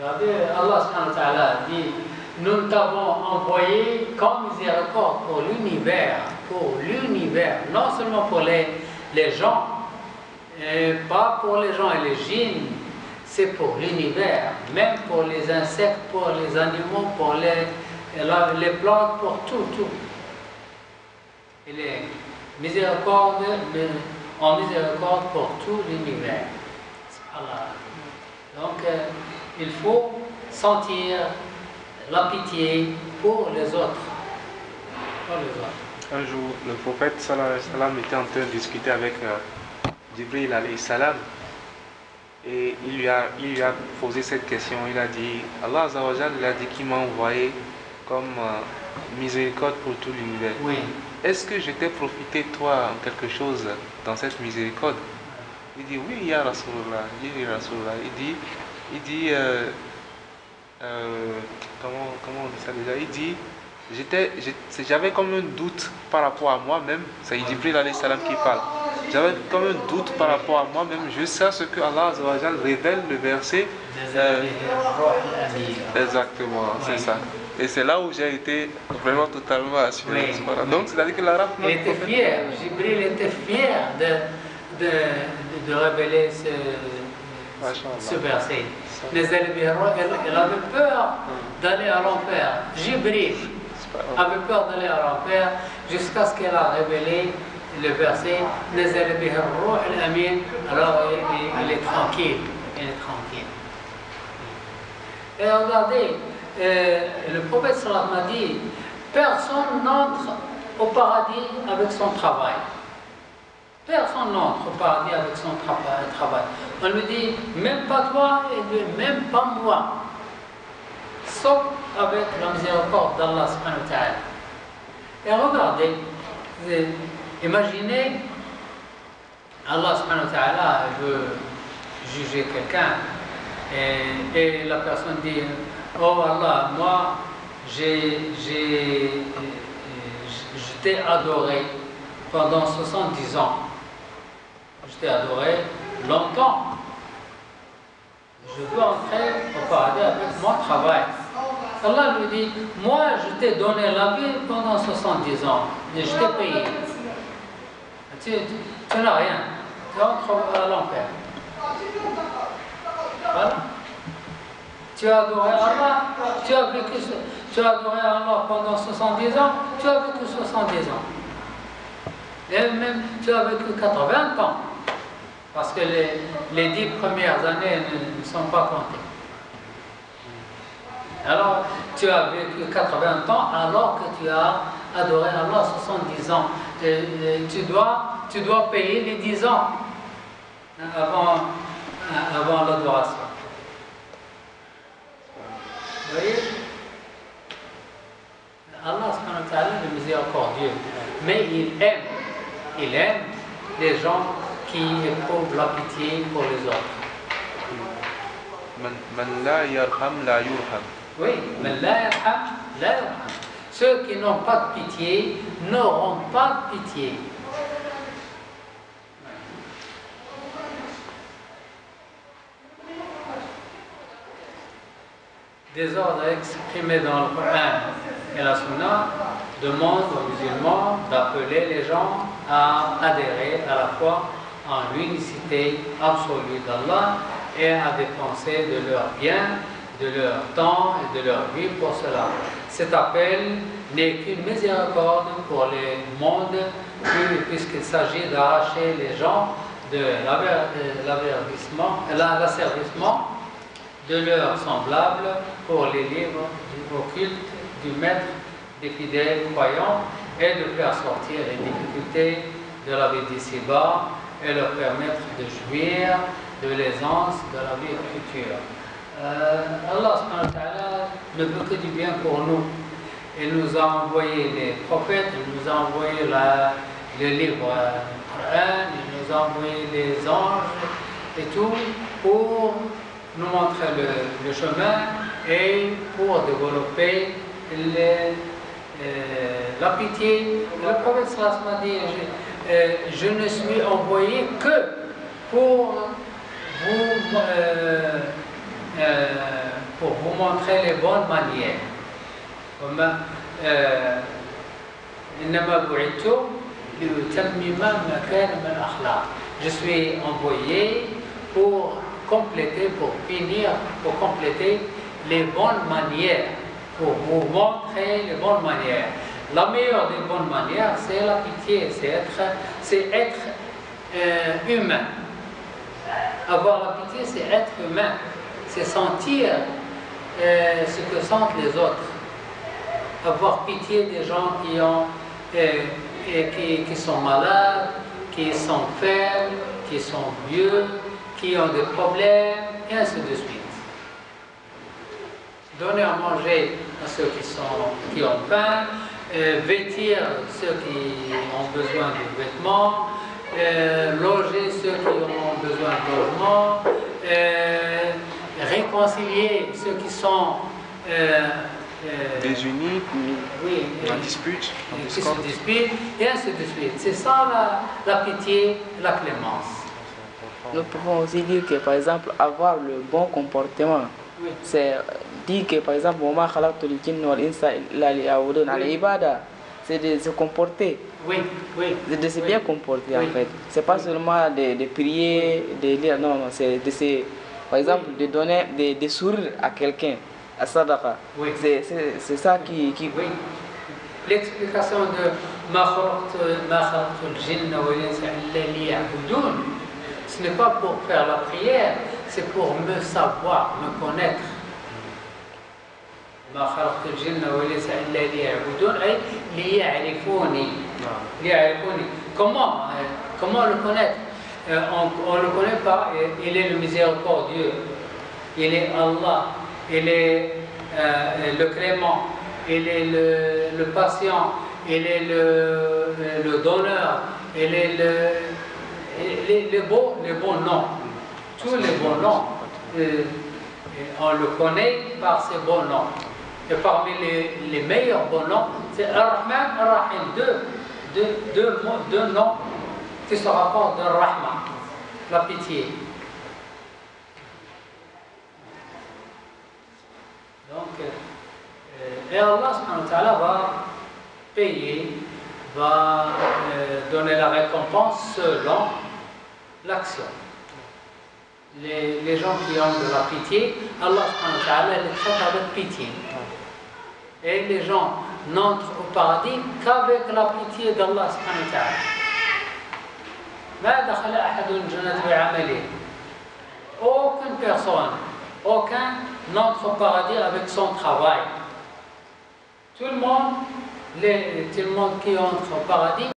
Regardez, Allah subhanahu wa ta'ala dit, nous t'avons envoyé comme miséricorde pour l'univers, non seulement pour les gens, pas pour les gens et les djinns, c'est pour l'univers, même pour les insectes, pour les animaux, pour les plantes, pour tout. Il est miséricorde, en miséricorde pour tout l'univers. Donc, il faut sentir la pitié pour les autres. Un jour, le prophète sallallahu alayhi wa sallam était en train de discuter avec Jibril alayhi salam et il lui a posé cette question. Il a dit, Allah Azza wa Jal, il a dit qu'il m'a envoyé comme miséricorde pour tout l'univers. Oui. Est-ce que je t'ai profité, toi, en quelque chose dans cette miséricorde? Il dit, oui, ya Rasulullah. Il dit, comment on dit ça déjà? Il dit, j'avais comme un doute par rapport à moi-même. C'est Jibril alayhi salam qui parle. J'avais comme un doute par rapport à moi-même jusqu'à ce que Allah Azza wa Jal révèle le verset. Exactement, c'est ça. Et c'est là où j'ai été vraiment totalement assuré. Oui. Donc, c'est-à-dire que l'arabe... Il était fier, Jibril était fier de révéler ce verset. Il avait peur d'aller à l'enfer. Jibril avait peur d'aller à l'enfer jusqu'à ce qu'elle a révélé le verset. Alors il est tranquille. Et regardez, le prophète sallallahu alayhi wa sallam a dit, personne n'entre au paradis avec son travail. Personne n'entre au paradis avec son travail. On lui dit, même pas toi et même pas moi. Sauf avec la miséricorde d'Allah subhanahu wa ta'ala. Et regardez, imaginez, Allah subhanahu wa ta'ala veut juger quelqu'un et la personne dit, oh Allah, moi je t'ai adoré pendant 70 ans. Je t'ai adoré longtemps. Je veux entrer au paradis avec mon travail. Allah lui dit, moi je t'ai donné la vie pendant 70 ans et je t'ai payé. Tu n'as rien. Tu entres à l'enfer. Voilà. Tu as adoré Allah, tu as adoré Allah pendant 70 ans, tu as vécu 70 ans. Et même tu as vécu 80 ans. Parce que les 10 premières années ne sont pas comptées. Alors, tu as vécu 80 ans alors que tu as adoré Allah 70 ans. Et tu dois payer les 10 ans avant l'adoration. Vous voyez? Allah subhanahu wa ta'ala est miséricordieux. Mais il aime les gens qui éprouvent la pitié pour les autres. Man la yarham la yurham. Oui, man la yarham la yurham. Ceux qui n'ont pas de pitié n'auront pas de pitié. Des ordres exprimés dans le Coran et la Sunna demandent aux musulmans d'appeler les gens à adhérer à la foi en l'unicité absolue d'Allah et à dépenser de leurs biens, de leur temps et de leur vie pour cela. Cet appel n'est qu'une miséricorde pour les mondes puisqu'il s'agit d'arracher les gens de l'asservissement de leurs semblables pour les livres occultes du maître des fidèles croyants et de faire sortir les difficultés de la vie d'ici-bas et leur permettre de jouir de l'aisance de la vie future. Allah subhanahu wa ta'ala ne veut que du bien pour nous. Il nous a envoyé les prophètes, il nous a envoyé le livre Coran, il nous a envoyé les anges et tout pour nous montrer le chemin et pour développer la pitié. Le prophète sallallahu alayhi wa sallam dit, je ne suis envoyé que pour vous pour vous montrer les bonnes manières. Je suis envoyé pour compléter, pour finir, pour compléter les bonnes manières, pour vous montrer les bonnes manières. La meilleure des bonnes manières, c'est la pitié, c'est être humain. Avoir la pitié, c'est être humain, c'est sentir ce que sentent les autres. Avoir pitié des gens qui sont malades, qui sont faibles, qui sont vieux, qui ont des problèmes, et ainsi de suite. Donner à manger à ceux qui ont faim, vêtir ceux qui ont besoin de vêtements, loger ceux qui ont besoin de logement, réconcilier ceux qui sont désunis, oui, en dispute, qui se disputent, et ainsi de suite. C'est ça la pitié, la clémence. Nous pouvons aussi dire que, par exemple, avoir le bon comportement, Oui. c'est dire que, par exemple, c'est de se comporter. Oui, oui. De se oui. bien comporter, Oui. en fait. C'est pas seulement de prier, de lire, non, c'est de se, par exemple, de donner, de sourire à quelqu'un, à sadaqa. Oui. C'est ça qui... Oui. L'explication de ma khalaqtul jinna wal insa illa liya'budun, ce n'est pas pour faire la prière, c'est pour me savoir, me connaître. ما خلقت الجن والإنس إلا ليعبدون أي ليعرفوني. Comment le connaître? On ne le connaît pas. Il est le miséricordieux, il est Allah, il est le clément, il est le patient, il est le donneur, il est les bons noms, tous les bons noms. On le connaît par ses bons noms. Et parmi les meilleurs bons noms, c'est Ar-Rahman, Ar-Rahim, deux noms qui se rapportent de Rahman, la pitié. Donc, et Allah subhanahu wa ta'ala va payer, va donner la récompense selon l'action. Les gens qui ont de la pitié, Allah subhanahu wa ta'ala les traite avec pitié. Et les gens n'entrent au paradis qu'avec la pitié d'Allah subhanahu wa ta'ala. ما دخل أحد الجنة بعمله. Aucune personne, aucun n'entre au paradis avec son travail. Tout le monde qui entre au paradis